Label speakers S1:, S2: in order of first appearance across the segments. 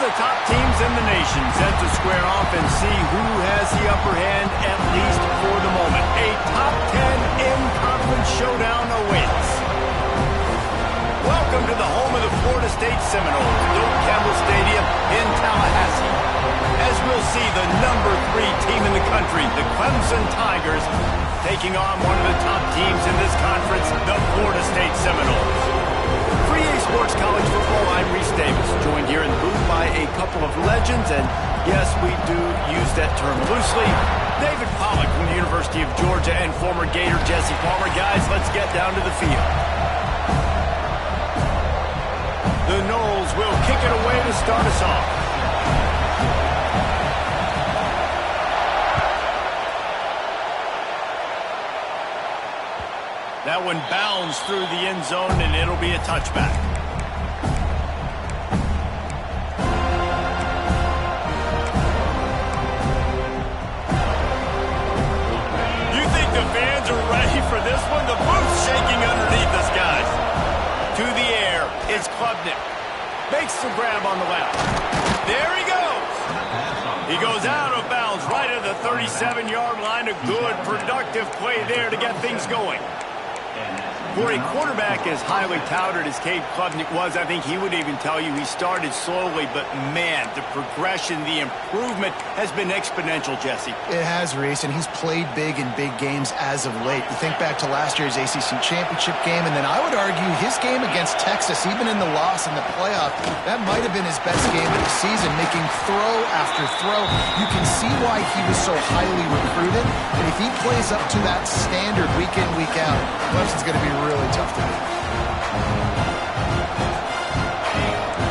S1: the top teams in the nation set to square off and see who has the upper hand, at least for the moment. A top 10 in-conference showdown awaits. Welcome to the home of the Florida State Seminoles, WK10 Stadium in Tallahassee. As we'll see the number 3 team in the country, the Clemson Tigers, taking on one of the top teams in this conference, the Florida State Seminoles. For EA Sports College Football, I'm Reese Davis, joined here in the booth by a couple of legends, and yes, we do use that term loosely. David Pollack from the University of Georgia and former Gator Jesse Palmer. Guys, let's get down to the field. The Noles will kick it away to start us off. That one bounds through the end zone, and it'll be a touchback. You think the fans are ready for this one? The booth's shaking underneath us, guys. To the air, it's Klubnik. Makes the grab on the left. There he goes. He goes out of bounds right at the 37-yard line. A good, productive play there to get things going. For a quarterback as highly touted as Cade Klubnik was, I think he would even tell you he started slowly, but man, the progression, the improvement has been exponential, Jesse.
S2: It has, Reese, and he's played big in big games as of late. You think back to last year's ACC championship game, and then I would argue his game against Texas, even in the loss in the playoff, that might have been his best game of the season, making throw after throw. You can see why he was so highly recruited, and if he plays up to that standard week in, week out, Clemson's going to be really tough to beat.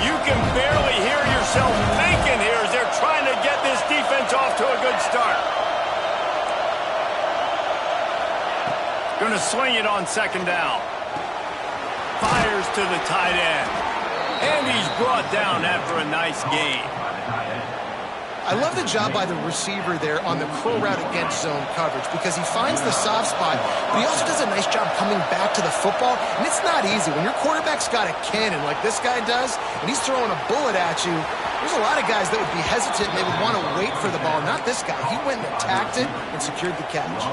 S1: You can barely hear yourself thinking here as they're trying to get this defense off to a good start. Going to sling it on second down. Fires to the tight end. And he's brought down after a nice gain.
S2: I love the job by the receiver there on the crow route against zone coverage because he finds the soft spot, but he also does a nice job coming back to the football, and it's not easy. When your quarterback's got a cannon like this guy does, and he's throwing a bullet at you, there's a lot of guys that would be hesitant and they would want to wait for the ball. Not this guy. He went and attacked it and secured the catch.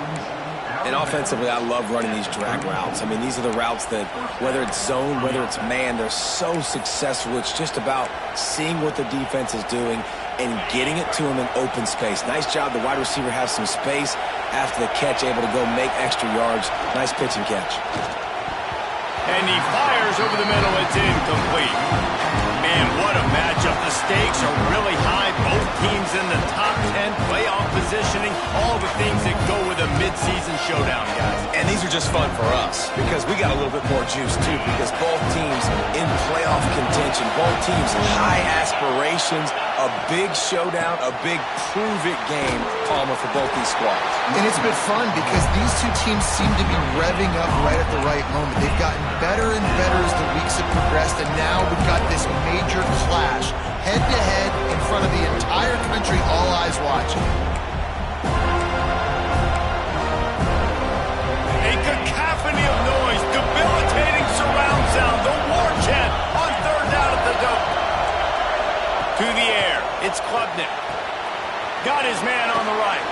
S3: And offensively, I love running these drag routes. I mean, these are the routes that, whether it's zone, whether it's man, they're so successful. It's just about seeing what the defense is doing and getting it to him in open space. Nice job. The wide receiver has some space after the catch, able to go make extra yards. Nice pitch and catch.
S1: And he fires over the middle. It's incomplete. Man, what a matchup. The stakes are really high. Both teams in the top 10, playoff positioning, all the things that go with a midseason showdown, guys.
S3: And these are just fun for us because we got a little bit more juice, too, because both teams in playoff contention, both teams high aspirations, a big showdown, a big prove-it game, Palmer, for both these squads.
S2: And it's been fun because these two teams seem to be revving up right at the right moment. They've gotten better and better as the weeks have progressed, and now we've got this major clash, head-to-head, in front of the entire country, all eyes watching.
S1: A cacophony of noise, debilitating surround sound, the war chant on third down at the dope. To the air, it's Klubnik. Got his man on the right.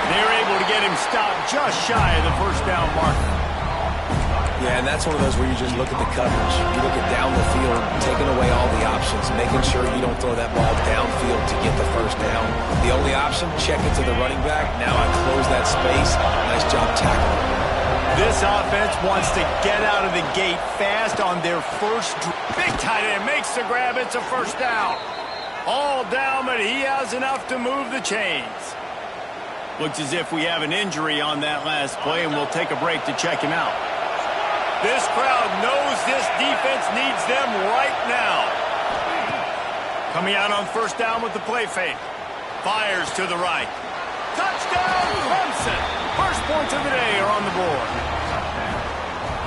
S1: They're able to get him stopped just shy of the first down marker.
S3: Yeah, and that's one of those where you just look at the coverage. You look at down the field, taking away all the options, making sure you don't throw that ball downfield to get the first down. The only option, check it to the running back. Now I close that space. Nice job tackling.
S1: This offense wants to get out of the gate fast on their first. Big tight end makes the grab. It's a first down. All down, but he has enough to move the chains. Looks as if we have an injury on that last play, and we'll take a break to check him out. This crowd knows this defense needs them right now. Coming out on first down with the play fake. Fires to the right. Touchdown, Clemson! First points of the day are on the board.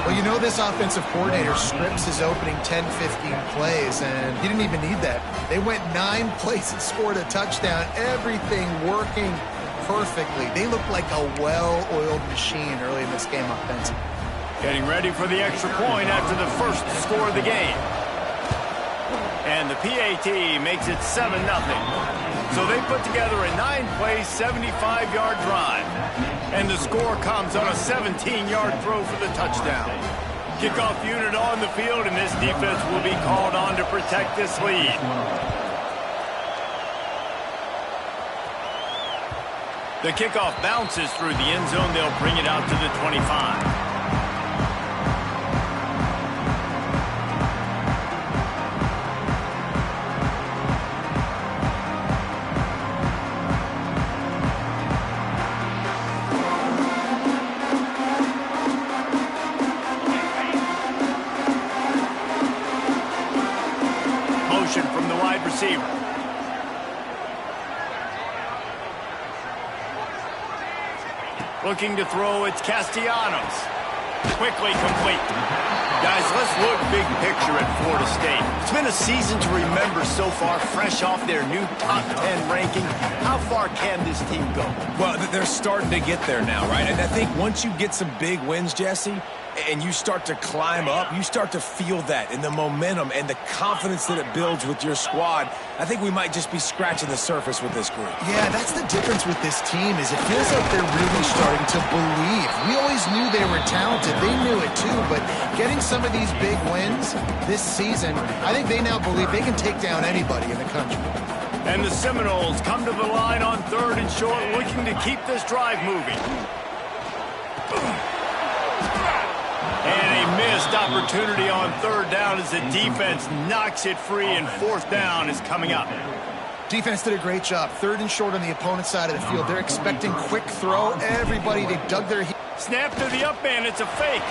S2: Well, you know this offensive coordinator scripts his opening 10, 15 plays, and he didn't even need that. They went 9 plays and scored a touchdown. Everything working perfectly. They look like a well-oiled machine early in this game offensively.
S1: Getting ready for the extra point after the first score of the game. And the PAT makes it 7-0. So they put together a 9-play, 75-yard drive. And the score comes on a 17-yard throw for the touchdown. Kickoff unit on the field, and this defense will be called on to protect this lead. The kickoff bounces through the end zone. They'll bring it out to the 25. From the wide receiver. Looking to throw, it's Castellanos. Quickly complete. Guys, let's look big picture at Florida State. It's been a season to remember so far, fresh off their new top 10 ranking. How far can this team go?
S3: Well, they're starting to get there now, right? And I think once you get some big wins, Jesse, and you start to climb up, you start to feel that and the momentum and the confidence that it builds with your squad. I think we might just be scratching the surface with this group.
S2: Yeah, that's the difference with this team is it feels like they're really starting to believe. We always knew they were talented. They knew it too, but getting some of these big wins this season, I think they now believe they can take down anybody in the country.
S1: And the Seminoles come to the line on 3rd and short, looking to keep this drive moving. And a missed opportunity on 3rd down as the defense knocks it free, and 4th down is coming up.
S2: Defense did a great job. 3rd and short on the opponent's side of the field. They're expecting quick throw. Everybody, they dug their heels.
S1: Snap to the up man. It's a fake.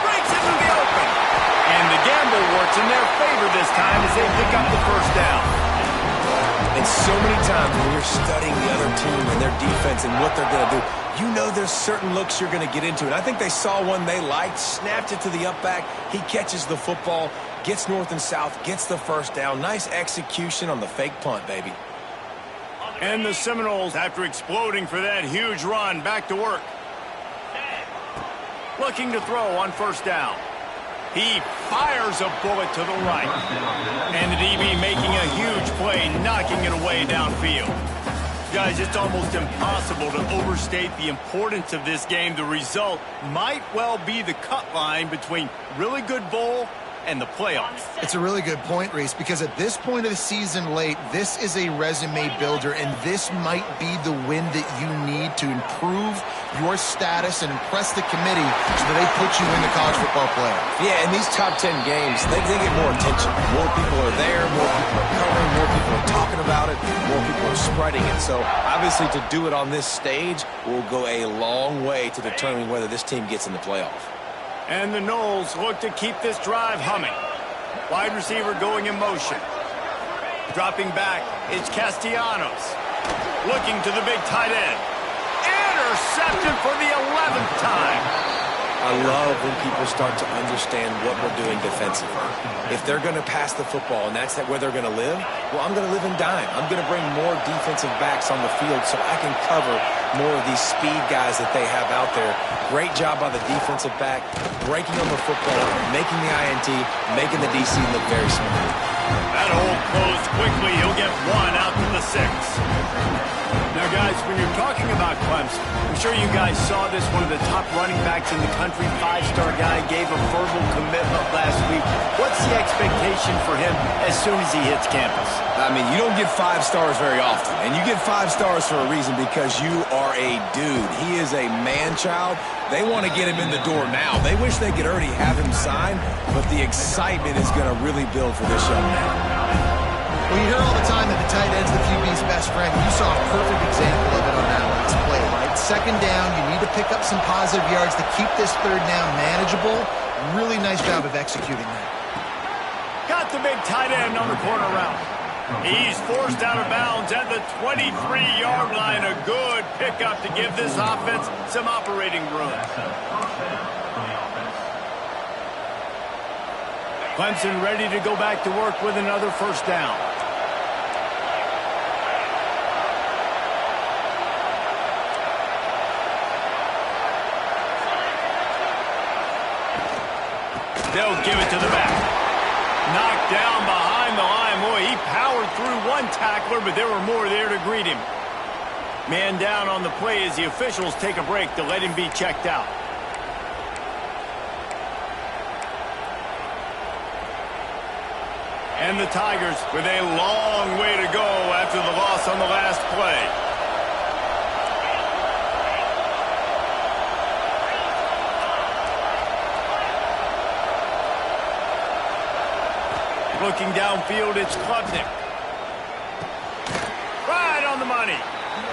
S1: Breaks into the open. And the gamble works in their favor this time as they pick up the 1st down.
S3: And so many times when you're studying the other team and their defense and what they're going to do, you know there's certain looks you're going to get into. And I think they saw one they liked, snapped it to the up back. He catches the football, gets north and south, gets the 1st down. Nice execution on the fake punt, baby.
S1: And the Seminoles, after exploding for that huge run, back to work. Looking to throw on 1st down. He fires a bullet to the right. And the DB making a huge play, knocking it away downfield. Guys, it's almost impossible to overstate the importance of this game. The result might well be the cut line between really good bowl and the playoffs.
S2: It's a really good point, Reese, because at this point of the season late, this is a resume builder, and this might be the win that you need to improve your status and impress the committee so that they put you in the college football playoff.
S3: Yeah, in these top 10 games, they get more attention. More people are there, more people are covering, more people are talking about it, more people are spreading it. So, obviously, to do it on this stage will go a long way to determining whether this team gets in the playoff.
S1: And the Noles look to keep this drive humming. Wide receiver going in motion. Dropping back, it's Castellanos. Looking to the big tight end. Intercepted for the 11th time.
S3: I love when people start to understand what we're doing defensively. If they're going to pass the football and that's where they're going to live, well, I'm going to live in dime. I'm going to bring more defensive backs on the field so I can cover more of these speed guys that they have out there. Great job by the defensive back, breaking on the football, making the INT, making the DC look very smart.
S1: That hole closed quickly. He'll get 1 out to the 6. Now, guys, when you're talking about Clemson, I'm sure you guys saw this. One of the top running backs in the country, 5-star guy, gave a verbal commitment last week. What's the expectation for him as soon as he hits campus?
S3: I mean, you don't get 5 stars very often, and you get 5 stars for a reason because you are a dude. He is a man-child. They want to get him in the door now. They wish they could already have him signed, but the excitement is going to really build for this young man.
S2: Well, you hear all the time that the tight end's the QB's best friend. You saw a perfect example of it on that last play, right? 2nd down, you need to pick up some positive yards to keep this 3rd down manageable. Really nice job of executing that.
S1: Got the big tight end on the corner route. He's forced out of bounds at the 23-yard line. A good pickup to give this offense some operating room. Clemson ready to go back to work with another 1st down. They'll give it to the back. Knocked down behind the line. Boy, he powered through one tackler, but there were more there to greet him. Man down on the play as the officials take a break to let him be checked out. And the Tigers with a long way to go after the loss on the last play. Looking downfield, it's Klubnik. Right on the money.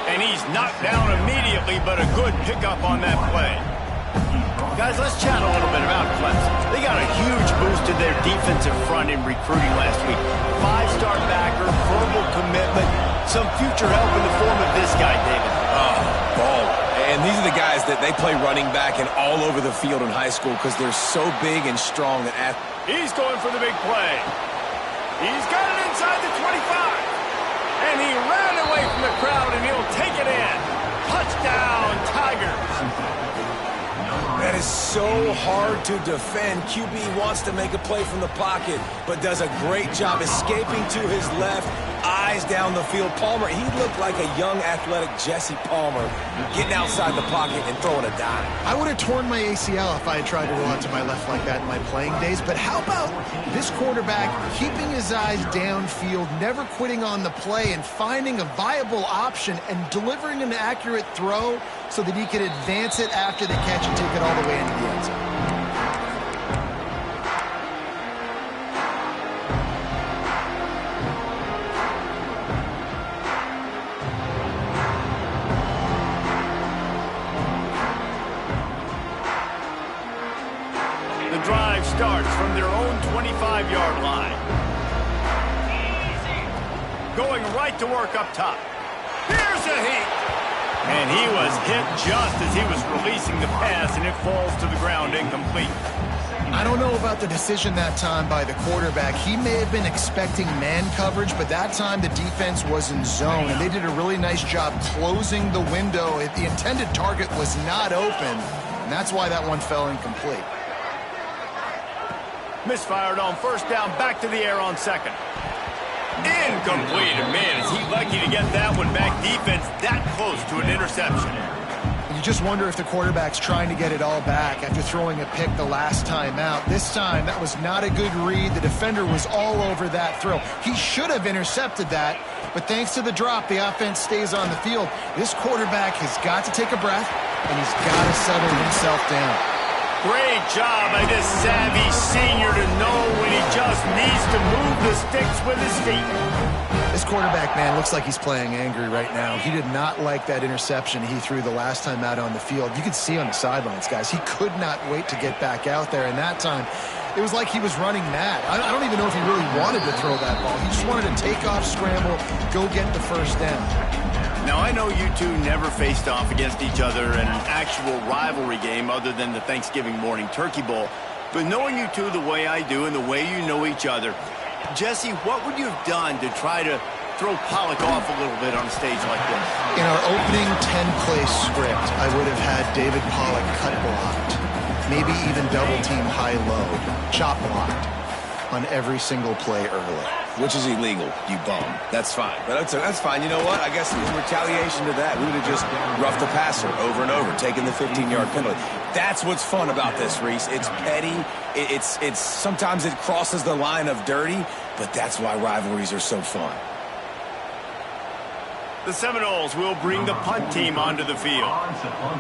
S1: And he's knocked down immediately, but a good pickup on that play. Guys, let's chat a little bit about Clemson. They got a huge boost to their defensive front in recruiting last week. 5-star backer, verbal commitment, some future help in the form of this guy, David.
S3: Ball. And these are the guys that they play running back and all over the field in high school because they're so big and strong.
S1: He's going for the big play. He's got it inside the 25. And he ran away from the crowd, and he'll take it in. Touchdown, Tigers.
S3: That is so hard to defend. QB wants to make a play from the pocket, but does a great job escaping to his left, eyes down the field. Palmer, he looked like a young, athletic Jesse Palmer, getting outside the pocket and throwing a dime.
S2: I would have torn my ACL if I had tried to roll out to my left like that in my playing days, but how about this quarterback keeping his eyes downfield, never quitting on the play, and finding a viable option and delivering an accurate throw so that he could advance it after the catch and take it all the way into the end zone.
S1: The drive starts from their own 25-yard line. Going right to work up top. Here's a heat. And he was hit just as he was releasing the pass, and it falls to the ground incomplete.
S2: I don't know about the decision that time by the quarterback. He may have been expecting man coverage, but that time the defense was in zone, and they did a really nice job closing the window. The intended target was not open, and that's why that one fell incomplete.
S1: Misfired on first down, back to the air on second. Incomplete. And man, is he lucky to get that one back. Defense that close to an interception.
S2: You just wonder if the quarterback's trying to get it all back after throwing a pick the last time out. This time, that was not a good read. The defender was all over that throw. He should have intercepted that, but thanks to the drop, the offense stays on the field. This quarterback has got to take a breath, and he's got to settle himself down.
S1: Great job by this savvy senior to know when he just needs to move the sticks with his feet.
S2: This quarterback, man, looks like he's playing angry right now. He did not like that interception he threw the last time out on the field. You could see on the sidelines, guys, he could not wait to get back out there. And that time, it was like he was running mad. I don't even know if he really wanted to throw that ball. He just wanted to take off, scramble, go get the first down.
S1: Now, I know you two never faced off against each other in an actual rivalry game other than the Thanksgiving morning Turkey Bowl. But knowing you two the way I do and the way you know each other, Jesse, what would you have done to try to throw Pollock off a little bit on a stage like this?
S2: In our opening 10-play script, I would have had David Pollock cut blocked, maybe even double-team high-low, chop blocked on every single play early.
S3: Which is illegal, you bum. That's fine. But that's fine. You know what? I guess in retaliation to that, we would have just roughed the passer over and over, taking the 15-yard penalty. That's what's fun about this, Reese. It's petty. It's sometimes it crosses the line of dirty, but that's why rivalries are so fun.
S1: The Seminoles will bring the punt team onto the field.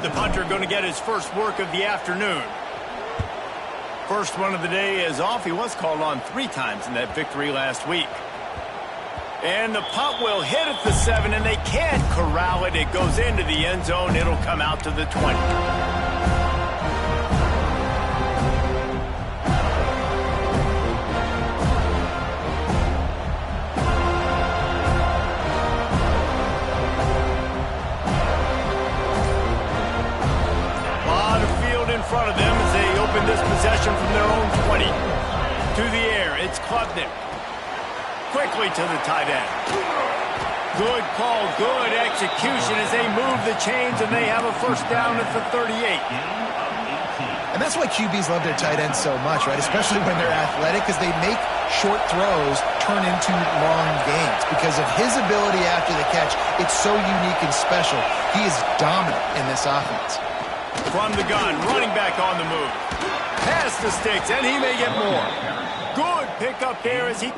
S1: The punter going to get his first work of the afternoon. First one of the day is off. He was called on 3 times in that victory last week. And the punt will hit at the 7, and they can't corral it. It goes into the end zone. It'll come out to the 20. In front of them as they open this possession from their own 20. To the air, it's Klubnik. Quickly to the tight end. Good call, good execution as they move the chains, and they have a first down at the 38.
S2: And that's why QBs love their tight ends so much, right? Especially when they're athletic, because they make short throws turn into long gains. Because of his ability after the catch, it's so unique and special. He is dominant in this offense.
S1: From the gun, running back on the move. Past the sticks, and he may get more. Good pickup there as he...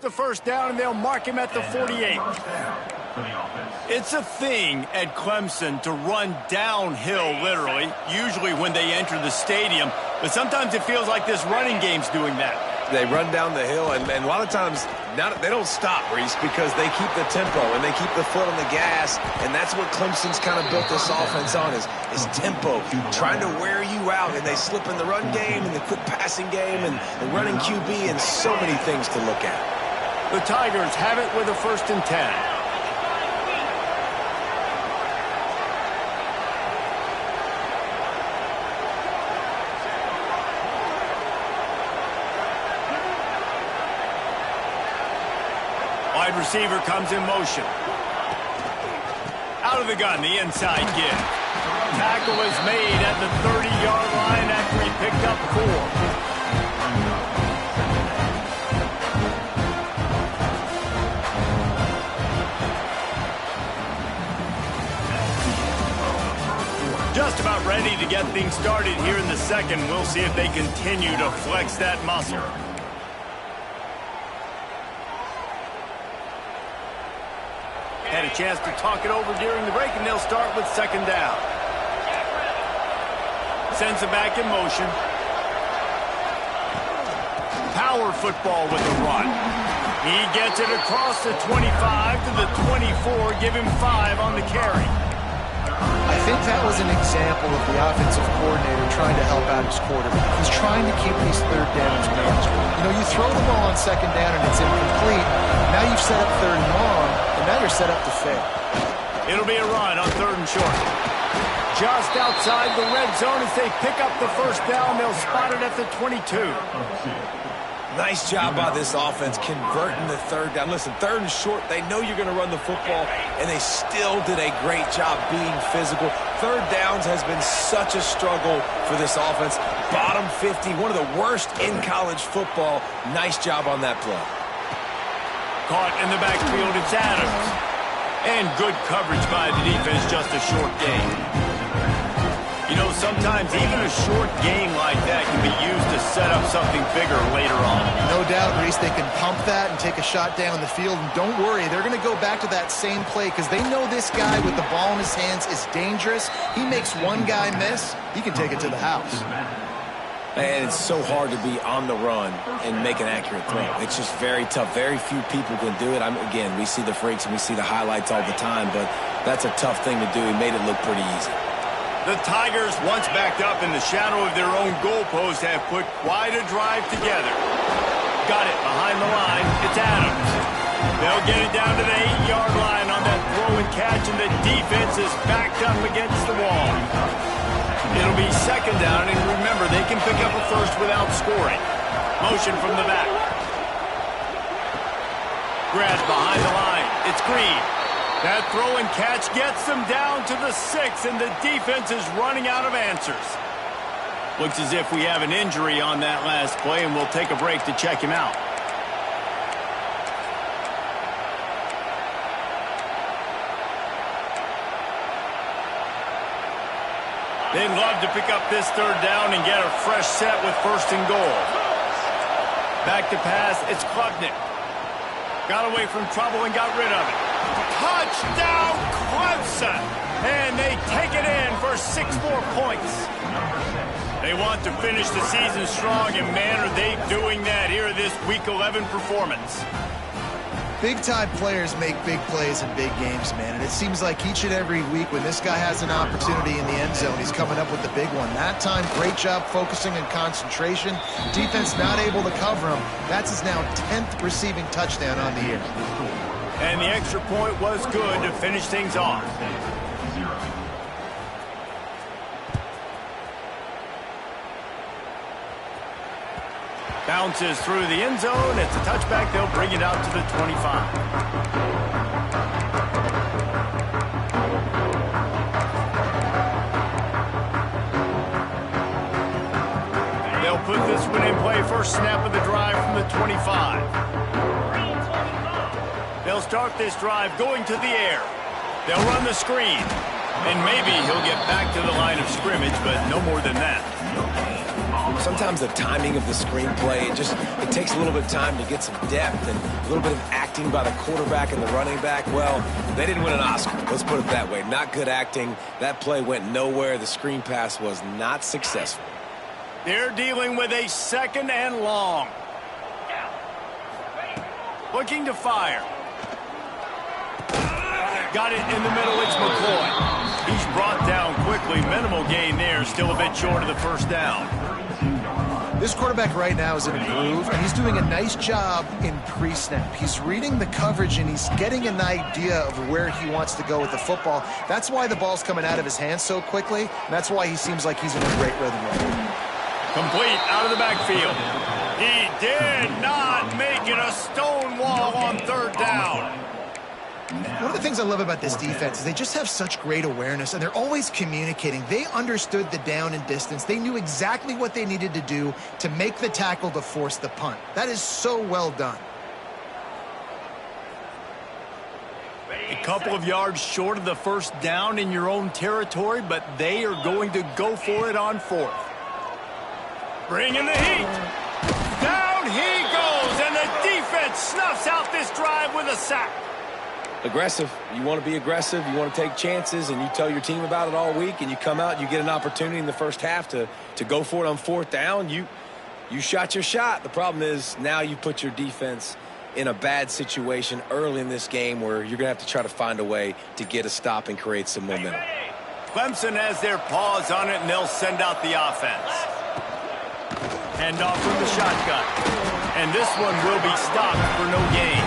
S1: the first down, and they'll mark him at the 48. It's a thing at Clemson to run downhill, literally, usually when they enter the stadium. But sometimes it feels like this running game's doing that.
S3: They run down the hill, and a lot of times they don't stop, Reese, because they keep the tempo and they keep the foot on the gas, and that's what Clemson's kind of built this offense on is tempo, trying to wear you out, and they slip in the run game and the quick passing game and the running QB and so many things to look at.
S1: The Tigers have it with a 1st and 10. Wide receiver comes in motion. Out of the gun, the inside give. Tackle is made at the 30-yard line after he picked up 4. Just about ready to get things started here in the second. We'll see if they continue to flex that muscle. Had a chance to talk it over during the break, and they'll start with 2nd down. Sends it back in motion. Power football with the run. He gets it across the 25 to the 24, give him 5 on the carry.
S2: I think that was an example of the offensive coordinator trying to help out his quarterback. He's trying to keep these 3rd downs manageable. You know, you throw the ball on 2nd down and it's incomplete. Now you've set up 3rd and long, and now you're set up to fail.
S1: It'll be a run on 3rd and short. Just outside the red zone as they pick up the 1st down. They'll spot it at the 22.
S3: Nice job by this offense converting the 3rd down. Listen, 3rd and short, they know you're going to run the football, and they still did a great job being physical. 3rd downs has been such a struggle for this offense. Bottom 50, one of the worst in college football. Nice job on that play.
S1: Caught in the backfield, it's Adams. And good coverage by the defense, just a short gain. You know, sometimes even a short game like that can be used to set up something bigger later on.
S2: No doubt, Reese, they can pump that and take a shot down the field. And don't worry, they're going to go back to that same play because they know this guy with the ball in his hands is dangerous. He makes one guy miss, he can take it to the house.
S3: And it's so hard to be on the run and make an accurate throw. It's just very tough. Very few people can do it. Again, we see the freaks and we see the highlights all the time, but that's a tough thing to do. He made it look pretty easy.
S1: The Tigers, once backed up in the shadow of their own goalpost, have put quite a drive together. Got it behind the line. It's Adams. They'll get it down to the 8-yard line on that throw and catch, and the defense is backed up against the wall. It'll be 2nd down, and remember, they can pick up a 1st without scoring. Motion from the back. Grab behind the line. It's Green. That throw and catch gets them down to the 6, and the defense is running out of answers. Looks as if we have an injury on that last play, and we'll take a break to check him out. They'd love to pick up this 3rd down and get a fresh set with 1st and goal. Back to pass, it's Klubnik. Got away from trouble and got rid of it. Touchdown, Clemson! And they take it in for 6 more points. They want to finish the season strong, and man, are they doing that here in this Week 11 performance.
S2: Big-time players make big plays in big games, man. And it seems like each and every week when this guy has an opportunity in the end zone, he's coming up with the big one. That time, great job focusing and concentration. Defense not able to cover him. That's his now 10th receiving touchdown on the year.
S1: And the extra point was good to finish things off. Bounces through the end zone. It's a touchback. They'll bring it out to the 25. They'll put this one in play. First snap of the drive from the 25. They'll start this drive going to the air. They'll run the screen. And maybe he'll get back to the line of scrimmage, but no more than that.
S3: Sometimes the timing of the screenplay, it takes a little bit of time to get some depth and a little bit of acting by the quarterback and the running back. Well, they didn't win an Oscar. Let's put it that way. Not good acting. That play went nowhere. The screen pass was not successful.
S1: They're dealing with a 2nd and long. Looking to fire. Got it in the middle. It's McCoy. He's brought down quickly. Minimal gain there. Still a bit short of the first down.
S2: This quarterback right now is in a groove, and he's doing a nice job in pre-snap. He's reading the coverage, and he's getting an idea of where he wants to go with the football. That's why the ball's coming out of his hands so quickly, and that's why he seems like he's in a great rhythm right now.
S1: Complete out of the backfield. He did not make it a stone wall on 3rd down.
S2: One of the things I love about this defense is they just have such great awareness, and they're always communicating. They understood the down and distance. They knew exactly what they needed to do to make the tackle to force the punt. That is so well done.
S1: A couple of yards short of the first down in your own territory, but they are going to go for it on 4th. Bring in the heat. Down he goes, and the defense snuffs out this drive with a sack.
S3: Aggressive. You want to be aggressive. You want to take chances, and you tell your team about it all week, and you come out and you get an opportunity in the first half to go for it on 4th down. You shot your shot. The problem is now you put your defense in a bad situation early in this game where you're going to have to try to find a way to get a stop and create some momentum.
S1: Clemson has their paws on it, and they'll send out the offense. Hand off from the shotgun. And this one will be stopped for no gain.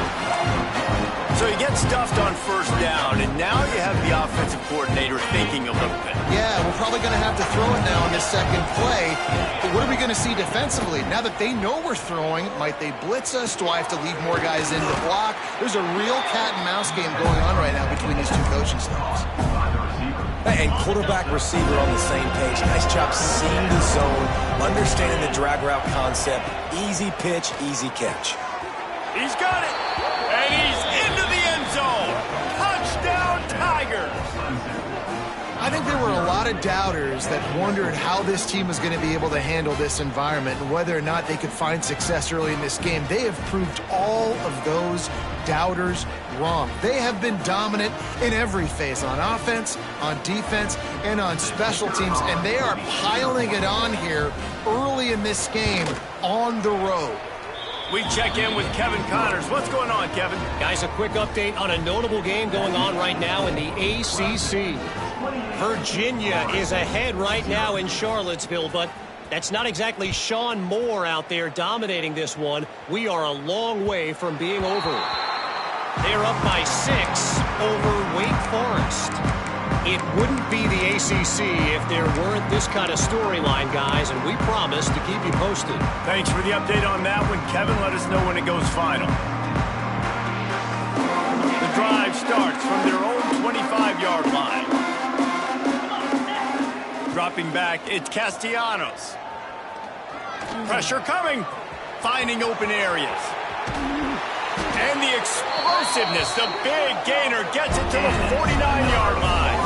S1: So you get stuffed on 1st down, and now you have the offensive coordinator thinking a little bit.
S2: Yeah, we're probably going to have to throw it now on this 2nd play. But what are we going to see defensively? Now that they know we're throwing, might they blitz us? Do I have to leave more guys in to block? There's a real cat-and-mouse game going on right now between these two coaching staffs.
S3: And quarterback receiver on the same page. Nice job seeing the zone, understanding the drag route concept. Easy pitch, easy catch.
S1: He's got it. And he's into the end zone. Touchdown, Tigers.
S2: I think there were a lot of doubters that wondered how this team was going to be able to handle this environment and whether or not they could find success early in this game. They have proved all of those doubters wrong. They have been dominant in every phase, on offense, on defense, and on special teams, and they are piling it on here early in this game on the road.
S1: We check in with Kevin Connors. What's going on, Kevin?
S4: Guys, a quick update on a notable game going on right now in the ACC. Virginia is ahead right now in Charlottesville, but that's not exactly Sean Moore out there dominating this one. We are a long way from being over. They're up by 6 over Wake Forest. It wouldn't be the ACC if there weren't this kind of storyline, guys, and we promise to keep you posted.
S1: Thanks for the update on that one, Kevin. Let us know when it goes final. The drive starts from their own 25-yard line. Dropping back, it's Castellanos. Pressure coming. Finding open areas. And the explosiveness, the big gainer gets it to the 49-yard line.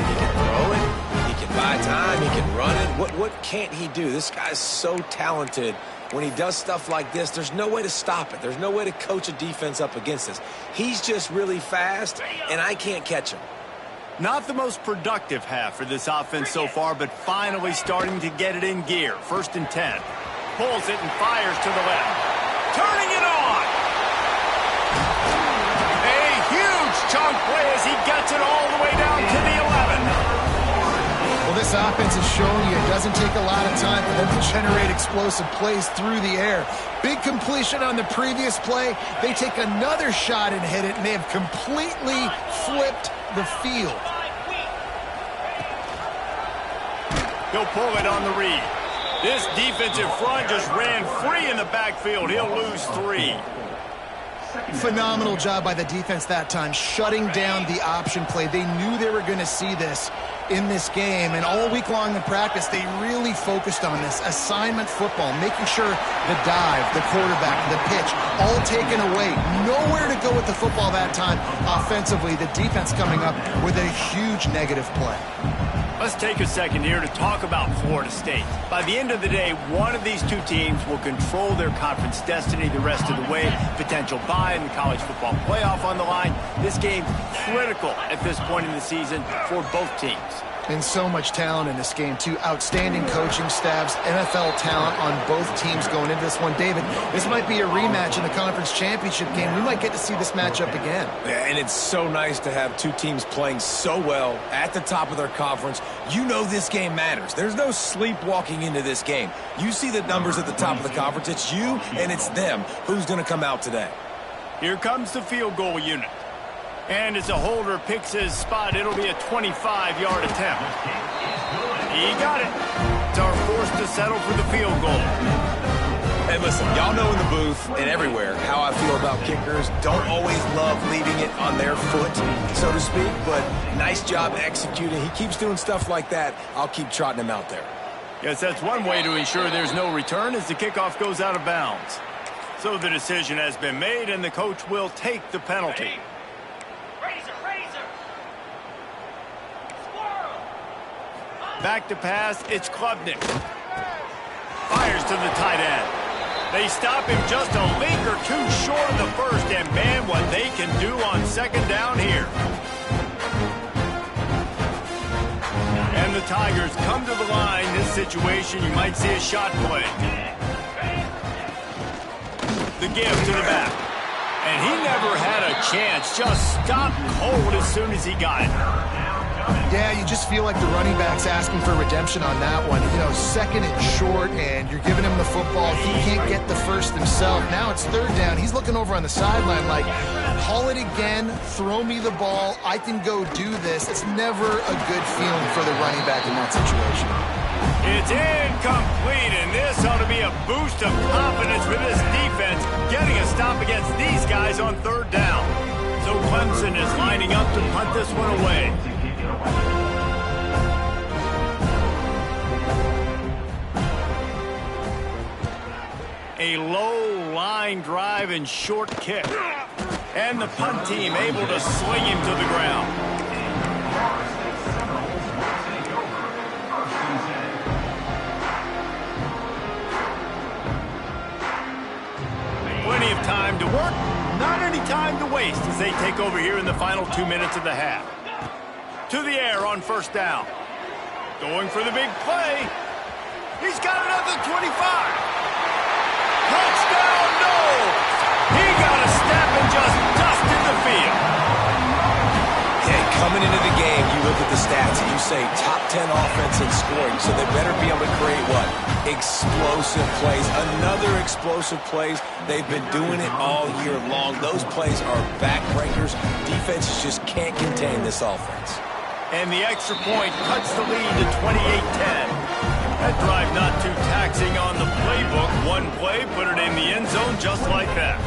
S3: He can throw it, he can buy time, he can run it. What can't he do? This guy's so talented. When he does stuff like this, there's no way to stop it. There's no way to coach a defense up against this. He's just really fast, and I can't catch him.
S1: Not the most productive half for this offense so far, but finally starting to get it in gear. 1st and 10. Pulls it and fires to the left. Turning it on! A huge chunk play as he gets it all the way down to the 11.
S2: Well, this offense is showing you it doesn't take a lot of time for them to generate explosive plays through the air. Big completion on the previous play. They take another shot and hit it, and they have completely flipped the field.
S1: He'll pull it on the read. This defensive front just ran free in the backfield. He'll lose 3.
S2: Phenomenal job by the defense that time, shutting down the option play. They knew they were going to see this in this game, and all week long in practice, they really focused on this assignment football, making sure the dive, the quarterback, the pitch, all taken away. Nowhere to go with the football that time offensively. The defense coming up with a huge negative play.
S1: Let's take a second here to talk about Florida State. By the end of the day, one of these two teams will control their conference destiny the rest of the way. Potential bye in the college football playoff on the line. This game critical at this point in the season for both teams.
S2: And so much talent in this game, too. Outstanding coaching staffs, NFL talent on both teams going into this one. David, this might be a rematch in the conference championship game. We might get to see this matchup again.
S3: Yeah, and it's so nice to have two teams playing so well at the top of their conference. You know this game matters. There's no sleepwalking into this game. You see the numbers at the top of the conference. It's you and it's them. Who's going to come out today?
S1: Here comes the field goal unit. And as a holder picks his spot, it'll be a 25-yard attempt. He got it. It's our force to settle for the field goal.
S3: Hey, listen, y'all know in the booth and everywhere how I feel about kickers. Don't always love leaving it on their foot, so to speak, but nice job executing. He keeps doing stuff like that. I'll keep trotting him out there.
S1: Yes, that's one way to ensure there's no return as the kickoff goes out of bounds. So the decision has been made, and the coach will take the penalty. Back to pass, it's Klubnik. Fires to the tight end. They stop him just a link or two short of the first, and man, what they can do on 2nd down here. And the Tigers come to the line. This situation, you might see a shot play. The give to the back. And he never had a chance. Just stopped cold as soon as he got it.
S2: Yeah, you just feel like the running back's asking for redemption on that one. You know, 2nd and short, and you're giving him the football. He can't get the first himself. Now it's 3rd down. He's looking over on the sideline like, call it again, throw me the ball, I can go do this. It's never a good feeling for the running back in that situation.
S1: It's incomplete, and this ought to be a boost of confidence for this defense, getting a stop against these guys on 3rd down. So Clemson is lining up to punt this one away. A low line drive and short kick. And the punt team able to swing him to the ground. Plenty of time to work, not any time to waste as they take over here in the final 2 minutes of the half. To the air on 1st down. Going for the big play. He's got another 25. Touchdown, no! He got a step and just dusted the field.
S3: Hey, coming into the game, you look at the stats and you say top 10 offense in scoring, so they better be able to create what? Explosive plays. Another explosive plays. They've been doing it all year long. Those plays are backbreakers. Defenses just can't contain this offense.
S1: And the extra point cuts the lead to 28-10. That drive not too taxing on the playbook. One play, put it in the end zone just like that.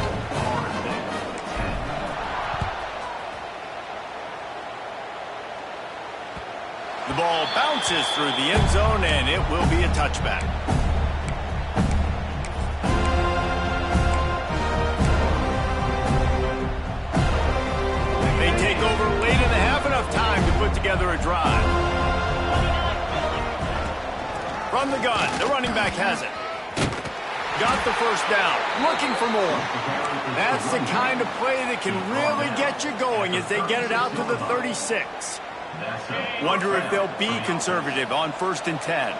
S1: The ball bounces through the end zone, and it will be a touchback. They take over late in the half, enough time to put together a drive. From the gun, the running back has it. Got the first down, looking for more. That's the kind of play that can really get you going as they get it out to the 36. Wonder if they'll be conservative on 1st and 10.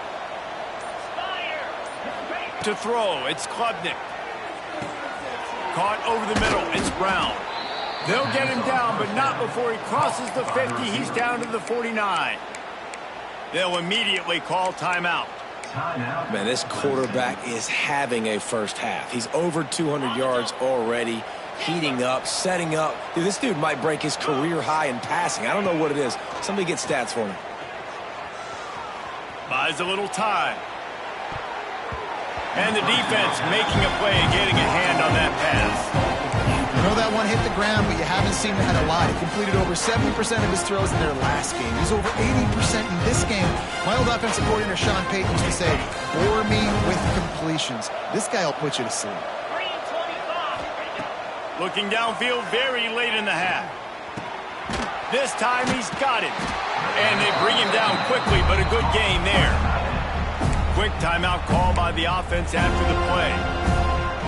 S1: To throw, it's Klubnik. Caught over the middle, it's Brown. They'll get him down, but not before he crosses the 50. He's down to the 49. They'll immediately call timeout.
S3: Man, this quarterback is having a first half. He's over 200 yards already, heating up, setting up. Dude, this dude might break his career high in passing. I don't know what it is. Somebody get stats for me.
S1: Buys a little time. And the defense making a play and getting a hand on that pass.
S2: You know that one hit the ground, but you haven't seen that a lot. He completed over 70% of his throws in their last game. He's over 80% in this game. My old offensive coordinator, Sean Payton, used to say, bore me with completions. This guy will put you to sleep.
S1: Looking downfield very late in the half. This time he's got it. And they bring him down quickly, but a good gain there. Quick timeout call by the offense after the play.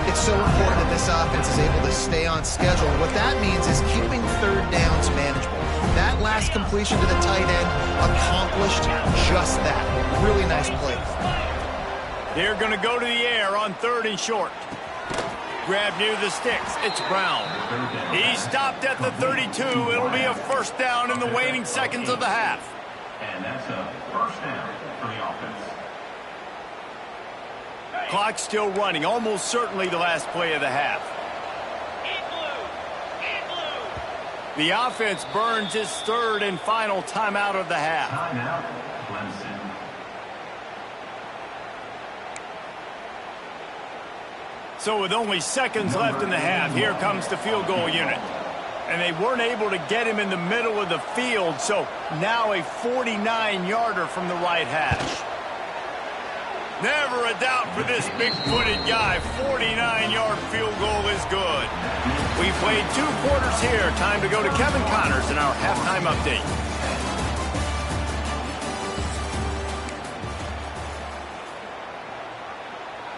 S2: It's so important that this offense is able to stay on schedule. What that means is keeping third downs manageable. That last completion to the tight end accomplished just that. Really nice play.
S1: They're going to go to the air on 3rd and short. Grab near the sticks. It's Brown. He stopped at the 32. It'll be a first down in the waning seconds of the half.
S5: And that's a first down for the offense.
S1: Clock still running, almost certainly the last play of the half. The offense burns its 3rd and final timeout of the half.
S5: Timeout, Clemson.
S1: So with only seconds left in the half, here comes the field goal unit. And they weren't able to get him in the middle of the field, so now a 49-yarder from the right hash. Never a doubt for this big-footed guy. 49-yard field goal is good. We played 2 quarters here. Time to go to Kevin Connors in our halftime update.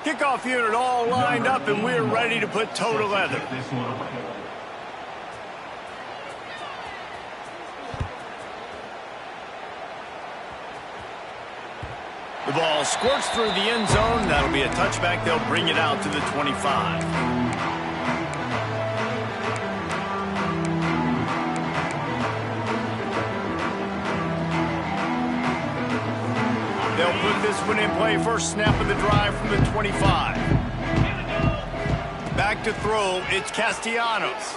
S1: Kickoff unit all lined up, and we're ready to put toe to leather. The ball squirts through the end zone. That'll be a touchback. They'll bring it out to the 25. They'll put this one in play. First snap of the drive from the 25. Back to throw. It's Castellanos.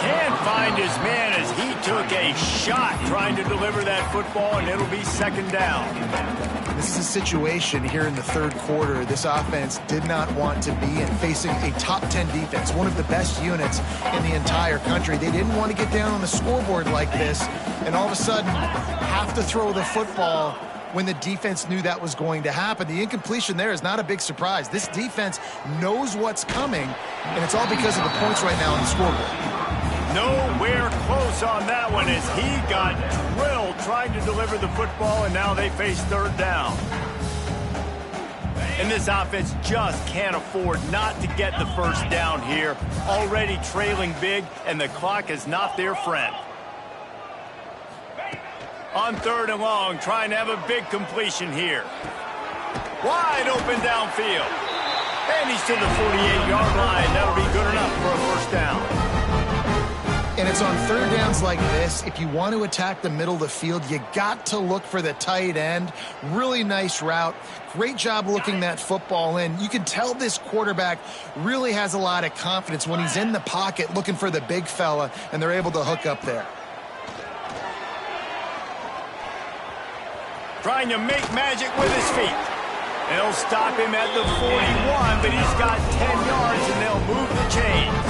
S1: Can't find his man as he took a shot trying to deliver that football, and it'll be 2nd down.
S2: This is a situation here in the 3rd quarter this offense did not want to be in, facing a top 10 defense, one of the best units in the entire country. They didn't want to get down on the scoreboard like this and all of a sudden have to throw the football when the defense knew that was going to happen. The incompletion there is not a big surprise. This defense knows what's coming, and it's all because of the points right now on the scoreboard.
S1: Nowhere close on that one as he got drilled trying to deliver the football, and now they face 3rd down. And this offense just can't afford not to get the first down here. Already trailing big, and the clock is not their friend. On 3rd and long, trying to have a big completion here. Wide open downfield. And he's to the 48-yard line. That'll be good enough for a first down.
S2: And it's on 3rd downs like this, if you want to attack the middle of the field, you got to look for the tight end. Really nice route. Great job looking that football in. You can tell this quarterback really has a lot of confidence when he's in the pocket looking for the big fella, and they're able to hook up there.
S1: Trying to make magic with his feet. They'll stop him at the 41, but he's got 10 yards, and they'll move the chains.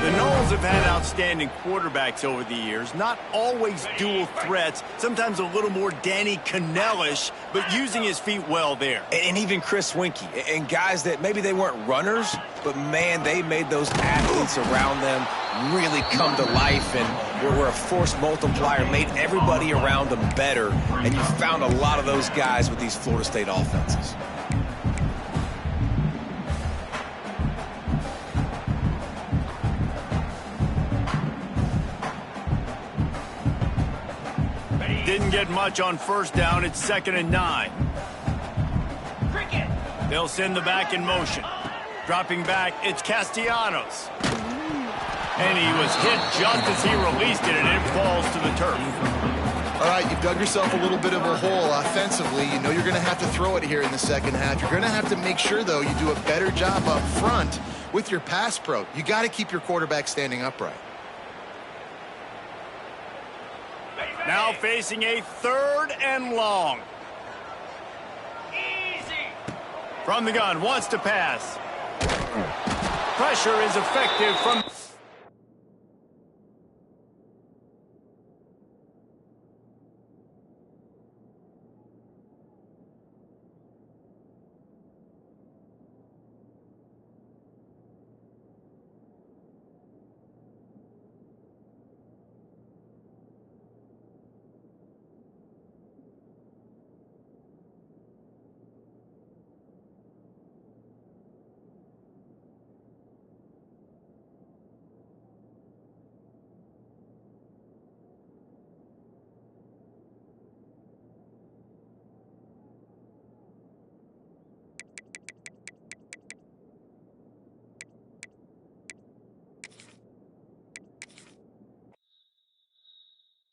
S1: The Noles have had outstanding quarterbacks over the years, not always dual threats, sometimes a little more Danny Cannell-ish, but using his feet well there.
S3: And even Chris Winkie, and guys that maybe they weren't runners, but man, they made those athletes around them really come to life and were a force multiplier, made everybody around them better, and you found a lot of those guys with these Florida State offenses.
S1: Didn't get much on first down. It's 2nd and 9. They'll send the back in motion. Dropping back, it's Castellanos. And he was hit just as he released it, and it falls to the turf.
S2: All right, you've dug yourself a little bit of a hole offensively. You know you're going to have to throw it here in the second half. You're going to have to make sure, though, you do a better job up front with your pass pro. You got to keep your quarterback standing upright.
S1: Now facing a 3rd and long. From the gun, wants to pass. Pressure is effective from...